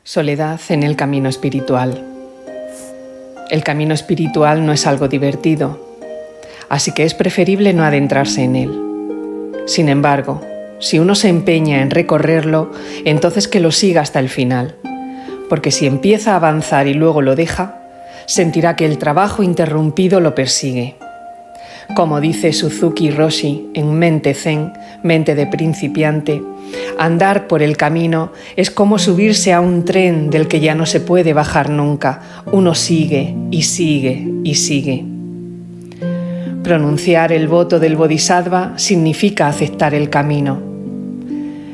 Soledad en el camino espiritual. El camino espiritual no es algo divertido, así que es preferible no adentrarse en él. Sin embargo, si uno se empeña en recorrerlo, entonces que lo siga hasta el final, porque si empieza a avanzar y luego lo deja, sentirá que el trabajo interrumpido lo persigue. Como dice Suzuki Roshi en Mente Zen, Mente de Principiante, andar por el camino es como subirse a un tren del que ya no se puede bajar nunca. Uno sigue y sigue y sigue. Pronunciar el voto del Bodhisattva significa aceptar el camino.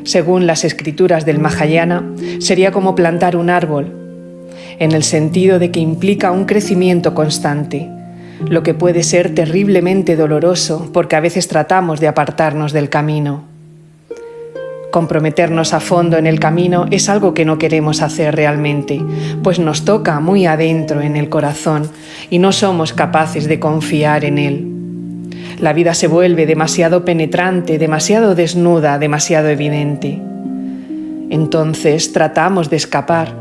Según las escrituras del Mahayana, sería como plantar un árbol, en el sentido de que implica un crecimiento constante, lo que puede ser terriblemente doloroso porque a veces tratamos de apartarnos del camino. Comprometernos a fondo en el camino es algo que no queremos hacer realmente, pues nos toca muy adentro en el corazón y no somos capaces de confiar en él. La vida se vuelve demasiado penetrante, demasiado desnuda, demasiado evidente. Entonces tratamos de escapar,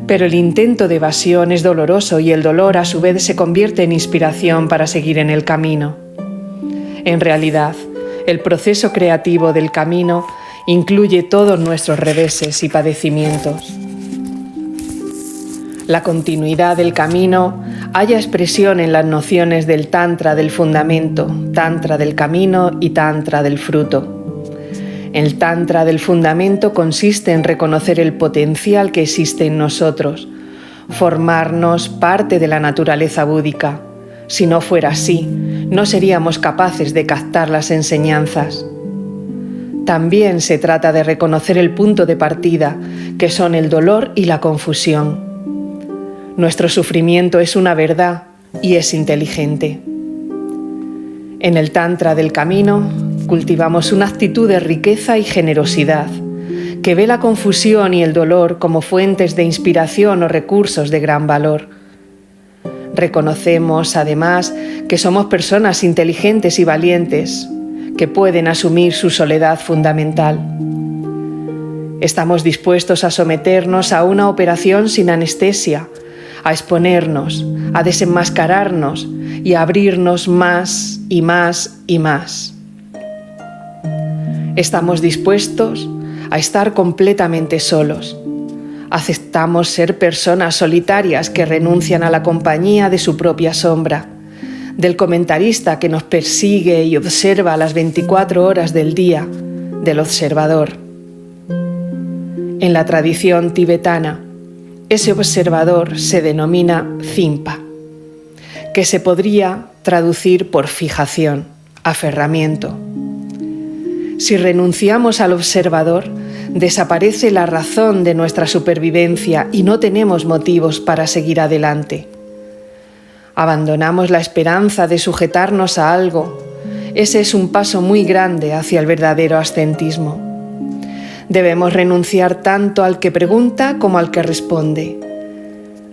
pero el intento de evasión es doloroso y el dolor a su vez se convierte en inspiración para seguir en el camino. En realidad, el proceso creativo del camino incluye todos nuestros reveses y padecimientos. La continuidad del camino halla expresión en las nociones del Tantra del fundamento, Tantra del camino y Tantra del fruto. El Tantra del fundamento consiste en reconocer el potencial que existe en nosotros, formarnos parte de la naturaleza búdica. Si no fuera así, no seríamos capaces de captar las enseñanzas. También se trata de reconocer el punto de partida, que son el dolor y la confusión. Nuestro sufrimiento es una verdad y es inteligente. En el Tantra del camino, cultivamos una actitud de riqueza y generosidad, que ve la confusión y el dolor como fuentes de inspiración o recursos de gran valor. Reconocemos, además, que somos personas inteligentes y valientes, que pueden asumir su soledad fundamental. Estamos dispuestos a someternos a una operación sin anestesia, a exponernos, a desenmascararnos y a abrirnos más y más y más. Estamos dispuestos a estar completamente solos. Aceptamos ser personas solitarias que renuncian a la compañía de su propia sombra, del comentarista que nos persigue y observa a las 24 horas del día, del observador. En la tradición tibetana, ese observador se denomina Zimpa, que se podría traducir por fijación, aferramiento. Si renunciamos al observador, desaparece la razón de nuestra supervivencia y no tenemos motivos para seguir adelante. Abandonamos la esperanza de sujetarnos a algo. Ese es un paso muy grande hacia el verdadero ascetismo. Debemos renunciar tanto al que pregunta como al que responde.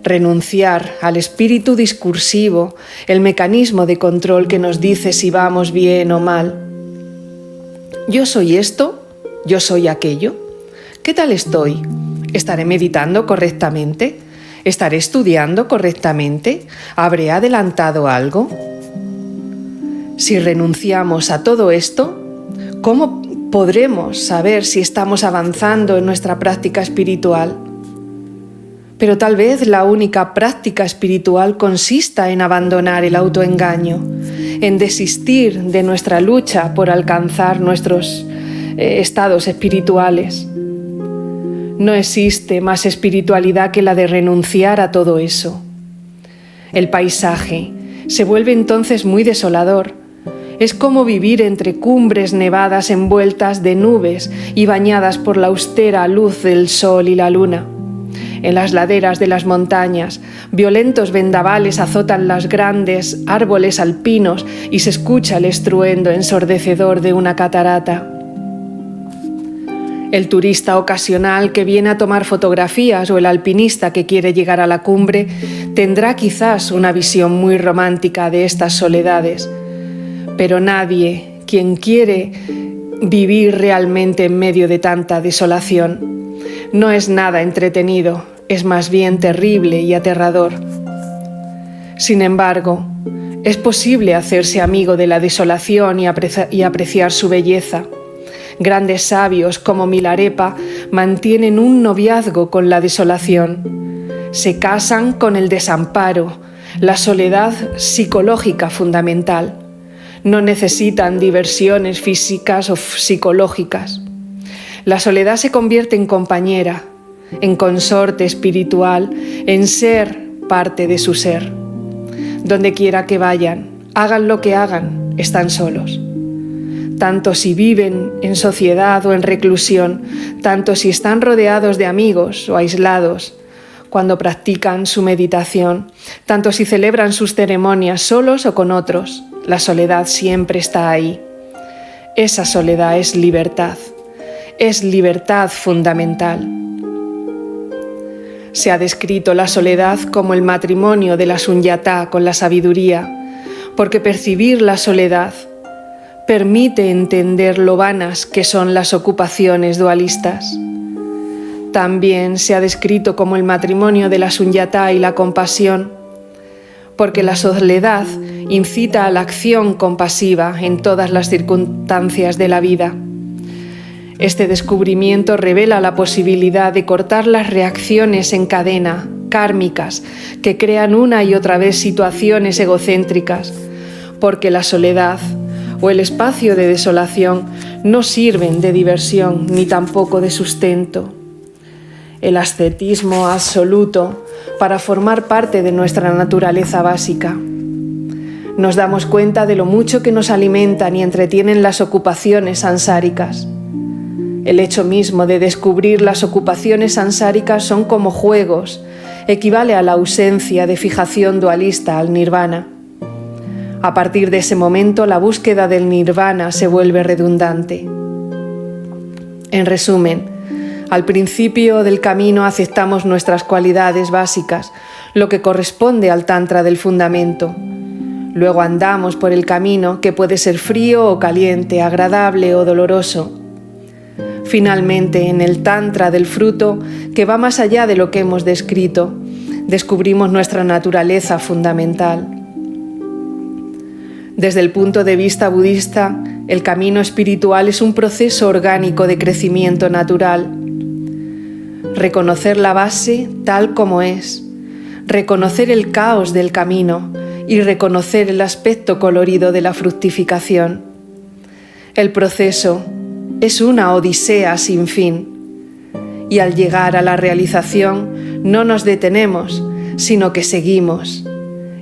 Renunciar al espíritu discursivo, el mecanismo de control que nos dice si vamos bien o mal. ¿Yo soy esto? ¿Yo soy aquello? ¿Qué tal estoy? ¿Estaré meditando correctamente? ¿Estaré estudiando correctamente? ¿Habré adelantado algo? Si renunciamos a todo esto, ¿cómo podremos saber si estamos avanzando en nuestra práctica espiritual? Pero tal vez la única práctica espiritual consista en abandonar el autoengaño, en desistir de nuestra lucha por alcanzar nuestros estados espirituales. No existe más espiritualidad que la de renunciar a todo eso. El paisaje se vuelve entonces muy desolador. Es como vivir entre cumbres nevadas envueltas de nubes y bañadas por la austera luz del sol y la luna. En las laderas de las montañas, violentos vendavales azotan los grandes árboles alpinos y se escucha el estruendo ensordecedor de una catarata. El turista ocasional que viene a tomar fotografías o el alpinista que quiere llegar a la cumbre tendrá quizás una visión muy romántica de estas soledades, pero nadie, quien quiere vivir realmente en medio de tanta desolación, no es nada entretenido, es más bien terrible y aterrador. Sin embargo, es posible hacerse amigo de la desolación y apreciar su belleza. Grandes sabios como Milarepa mantienen un noviazgo con la desolación. Se casan con el desamparo, la soledad psicológica fundamental. No necesitan diversiones físicas o psicológicas. La soledad se convierte en compañera, en consorte espiritual, en ser parte de su ser. Donde quiera que vayan, hagan lo que hagan, están solos. Tanto si viven en sociedad o en reclusión, tanto si están rodeados de amigos o aislados, cuando practican su meditación, tanto si celebran sus ceremonias solos o con otros, la soledad siempre está ahí. Esa soledad es libertad fundamental. Se ha descrito la soledad como el matrimonio de la sunyata con la sabiduría, porque percibir la soledad permite entender lo vanas que son las ocupaciones dualistas. También se ha descrito como el matrimonio de la sunyata y la compasión, porque la soledad incita a la acción compasiva en todas las circunstancias de la vida. Este descubrimiento revela la posibilidad de cortar las reacciones en cadena, kármicas, que crean una y otra vez situaciones egocéntricas, porque la soledad o el espacio de desolación no sirven de diversión ni tampoco de sustento. El ascetismo absoluto para formar parte de nuestra naturaleza básica. Nos damos cuenta de lo mucho que nos alimentan y entretienen las ocupaciones sansáricas. El hecho mismo de descubrir las ocupaciones sansáricas son como juegos, equivale a la ausencia de fijación dualista al nirvana. A partir de ese momento, la búsqueda del nirvana se vuelve redundante. En resumen, al principio del camino aceptamos nuestras cualidades básicas, lo que corresponde al tantra del fundamento. Luego andamos por el camino, que puede ser frío o caliente, agradable o doloroso. Finalmente, en el tantra del fruto, que va más allá de lo que hemos descrito, descubrimos nuestra naturaleza fundamental. Desde el punto de vista budista, el camino espiritual es un proceso orgánico de crecimiento natural. Reconocer la base tal como es, reconocer el caos del camino y reconocer el aspecto colorido de la fructificación. El proceso es una odisea sin fin, y al llegar a la realización no nos detenemos, sino que seguimos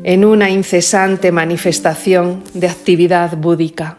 en una incesante manifestación de actividad búdica.